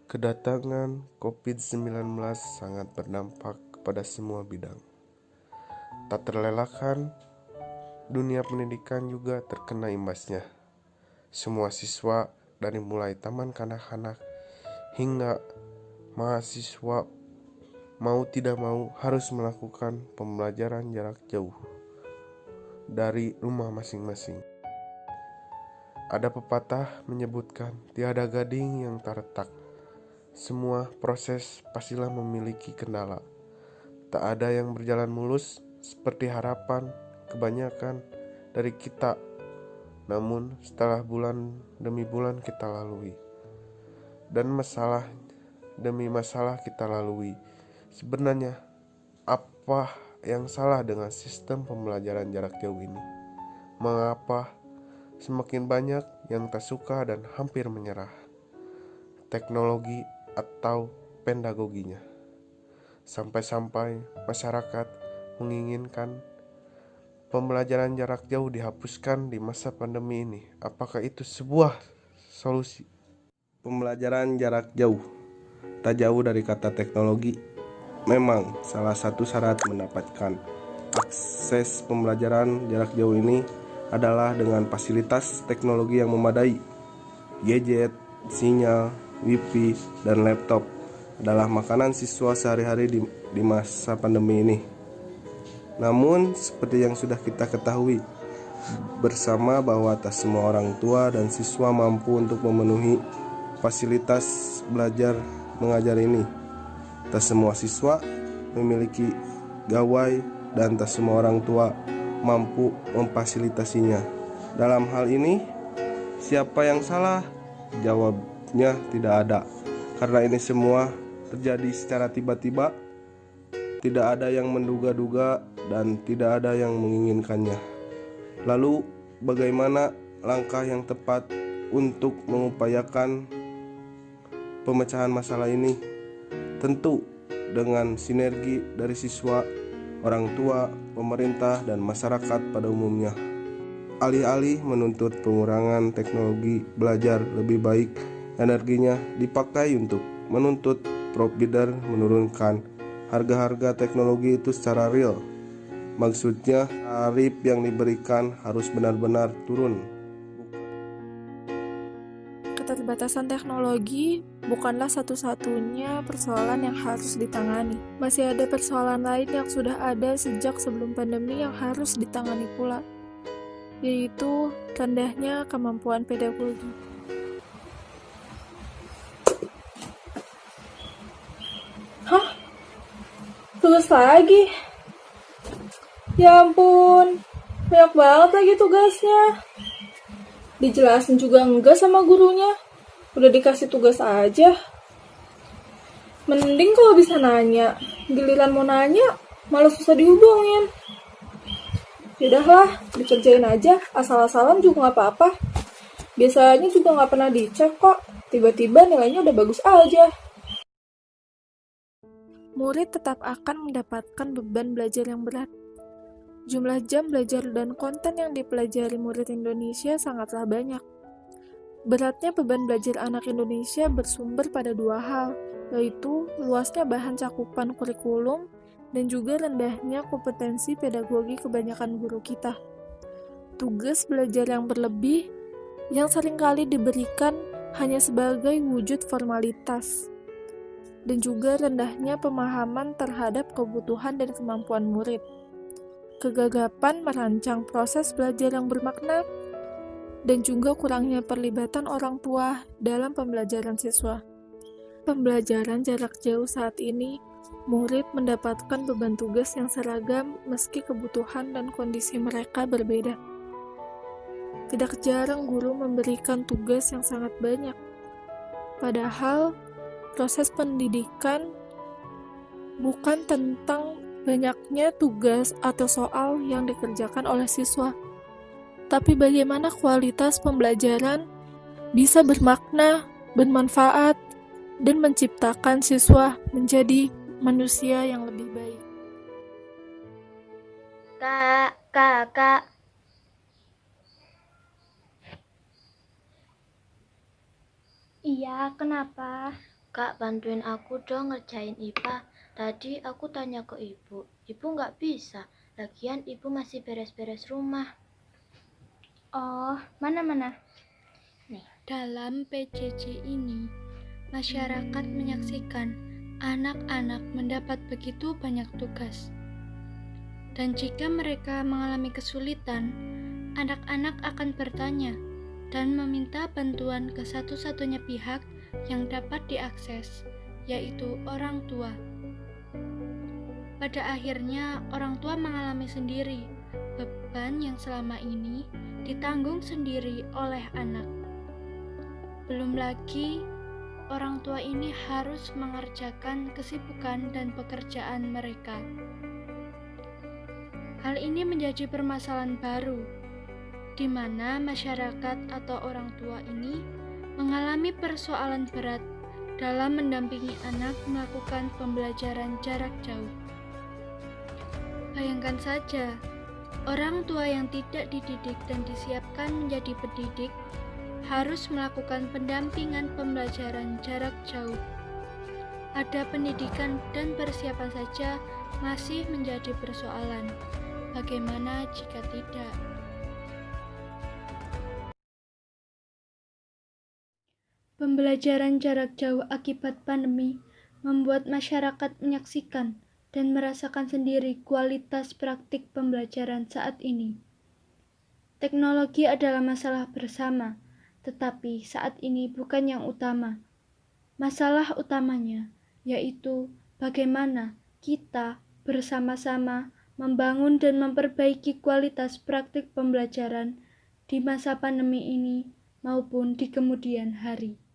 Kedatangan COVID-19 sangat berdampak kepada semua bidang. Tak terelakkan, dunia pendidikan juga terkena imbasnya. Semua siswa dari mulai taman kanak-kanak hingga mahasiswa mau tidak mau harus melakukan pembelajaran jarak jauh dari rumah masing-masing. Ada pepatah menyebutkan tiada gading yang tak retak. Semua proses pastilah memiliki kendala. Tak ada yang berjalan mulus seperti harapan kebanyakan dari kita. Namun setelah bulan demi bulan kita lalui, dan masalah demi masalah kita lalui, sebenarnya apa yang salah dengan sistem pembelajaran jarak jauh ini? Mengapa semakin banyak yang tak suka dan hampir menyerah? Teknologi atau pedagoginya, sampai-sampai masyarakat menginginkan pembelajaran jarak jauh dihapuskan di masa pandemi ini. Apakah itu sebuah solusi? Pembelajaran jarak jauh tak jauh dari kata teknologi. Memang salah satu syarat mendapatkan akses pembelajaran jarak jauh ini adalah dengan fasilitas teknologi yang memadai. Gadget, sinyal, wifi, dan laptop adalah makanan siswa sehari-hari di masa pandemi ini. Namun, seperti yang sudah kita ketahui bersama bahwa tak semua orang tua dan siswa mampu untuk memenuhi fasilitas belajar mengajar ini. Tak semua siswa memiliki gawai dan tak semua orang tua mampu memfasilitasinya. Dalam hal ini, siapa yang salah? Jawabnya tidak ada, karena ini semua terjadi secara tiba-tiba. Tidak ada yang menduga-duga dan tidak ada yang menginginkannya. Lalu bagaimana langkah yang tepat untuk mengupayakan pemecahan masalah ini? Tentu dengan sinergi dari siswa, orang tua, pemerintah, dan masyarakat pada umumnya. Alih-alih menuntut pengurangan teknologi belajar lebih baik, energinya dipakai untuk menuntut provider menurunkan harga-harga teknologi itu secara real. Maksudnya tarif yang diberikan harus benar-benar turun. Keterbatasan teknologi bukanlah satu-satunya persoalan yang harus ditangani. Masih ada persoalan lain yang sudah ada sejak sebelum pandemi yang harus ditangani pula, yaitu rendahnya kemampuan pedagogi. Hah? Tugas lagi? Ya ampun, banyak banget lagi tugasnya. Dijelasin juga enggak sama gurunya. Udah dikasih tugas aja. Mending kalau bisa nanya. Giliran mau nanya, malah susah dihubungin. Yaudah dikerjain aja. Asal-asalan juga gak apa-apa. Biasanya juga gak pernah dicek kok. Tiba-tiba nilainya udah bagus aja. Murid tetap akan mendapatkan beban belajar yang berat. Jumlah jam belajar dan konten yang dipelajari murid Indonesia sangatlah banyak. Beratnya beban belajar anak Indonesia bersumber pada dua hal, yaitu luasnya bahan cakupan kurikulum dan juga rendahnya kompetensi pedagogi kebanyakan guru kita. Tugas belajar yang berlebih yang seringkali diberikan hanya sebagai wujud formalitas, dan juga rendahnya pemahaman terhadap kebutuhan dan kemampuan murid. Kegagapan merancang proses belajar yang bermakna, dan juga kurangnya perlibatan orang tua dalam pembelajaran siswa. Pembelajaran jarak jauh saat ini, murid mendapatkan beban tugas yang seragam meski kebutuhan dan kondisi mereka berbeda. Tidak jarang guru memberikan tugas yang sangat banyak. Padahal, proses pendidikan bukan tentang banyaknya tugas atau soal yang dikerjakan oleh siswa, tapi bagaimana kualitas pembelajaran bisa bermakna, bermanfaat, dan menciptakan siswa menjadi manusia yang lebih baik. Kak. Iya, kenapa? Kak, bantuin aku dong ngerjain IPA. Tadi aku tanya ke ibu. Ibu nggak bisa. Lagian ibu masih beres-beres rumah. Oh, mana? Nih, dalam PJJ ini, masyarakat menyaksikan anak-anak mendapat begitu banyak tugas. Dan jika mereka mengalami kesulitan, anak-anak akan bertanya dan meminta bantuan ke satu-satunya pihak yang dapat diakses, yaitu orang tua. Pada akhirnya, orang tua mengalami sendiri beban yang selama ini ditanggung sendiri oleh anak. Belum lagi, orang tua ini harus mengerjakan kesibukan dan pekerjaan mereka. Hal ini menjadi permasalahan baru, di mana masyarakat atau orang tua ini mengalami persoalan berat dalam mendampingi anak melakukan pembelajaran jarak jauh. Bayangkan saja, orang tua yang tidak dididik dan disiapkan menjadi pendidik harus melakukan pendampingan pembelajaran jarak jauh. Ada pendidikan dan persiapan saja masih menjadi persoalan. Bagaimana jika tidak? Pembelajaran jarak jauh akibat pandemi membuat masyarakat menyaksikan dan merasakan sendiri kualitas praktik pembelajaran saat ini. Teknologi adalah masalah bersama, tetapi saat ini bukan yang utama. Masalah utamanya yaitu bagaimana kita bersama-sama membangun dan memperbaiki kualitas praktik pembelajaran di masa pandemi ini maupun di kemudian hari.